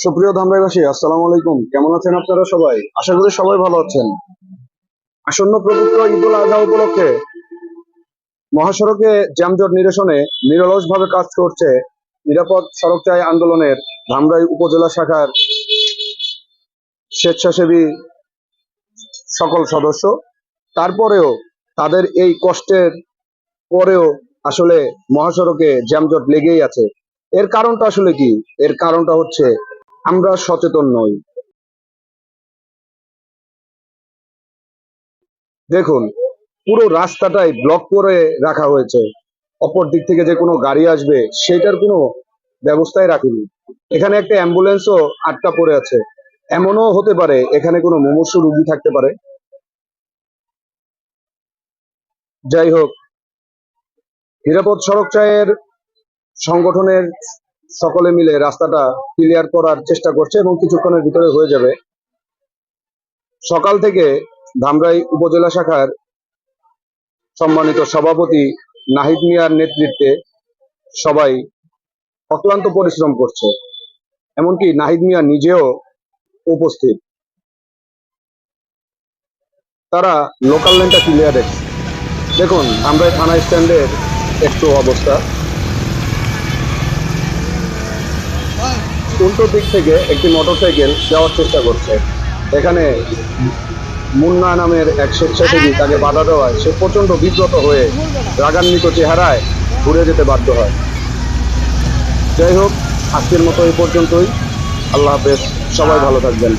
সুপ্রিয় ধামরাইবাসী, আসসালামু আলাইকুম। কেমন আছেন আপনারা সবাই? আশা করি সবাই ভালো আছেন। আসন্ন পবিত্র ঈদুল আজহা উপলক্ষে মহাসড়কে যানজট নিরসনে নিরলসভাবে কাজ করছে নিরাপদ সড়ক চাই আন্দোলনের ধামরাই উপজেলা শাখার স্বেচ্ছাসেবী সকল সদস্য। তারপরেও তাদের এই কষ্টের পরেও আসলে মহাসড়কে যানজট লেগেই আছে। এর কারণটা আসলে কি? এর কারণটা হচ্ছে আমরা সচেতন নই। দেখুন, পুরো রাস্তাটাই ব্লক করে রাখা হয়েছে। অপর দিক থেকে যে কোনো গাড়ি আসবে সেটার কোনো ব্যবস্থাই রাখেনি। এখানে একটা অ্যাম্বুলেন্সও আটকা পড়ে আছে। এমনও হতে পারে এখানে কোনো মুমূর্ষু রোগী থাকতে পারে। যাই হোক, নিরাপদ সড়ক চাইয়ের সংগঠনের সকলে মিলে রাস্তাটা ক্লিয়ার করার চেষ্টা করছে এবং কিছুক্ষণের ভিতরে হয়ে যাবে। সকাল থেকে ধামরাই উপজেলা শাখার সম্মানিত সভাপতি নাহিদ মিয়ার নেতৃত্বে সবাই অক্লান্ত পরিশ্রম করছে। এমনকি নাহিদ মিয়া নিজেও উপস্থিত। তারা লোকাল লেনটা ক্লিয়ার রেখেছে। দেখুন, আমরা থানা স্ট্যান্ডের একটু অবস্থা। উল্টো দিক থেকে একটি মোটরসাইকেল যাওয়ার চেষ্টা করছে। এখানে মুন্না নামের এক স্বেচ্ছাসেবী তাকে বাধা দেওয়ায় সে প্রচন্ড বিব্রত হয়ে রাগান্বিত চেহারায় ঘুরে যেতে বাধ্য হয়। যাই হোক, আজকের মতো এই পর্যন্তই। আল্লাহ হাফেজ, সবাই ভালো থাকবেন।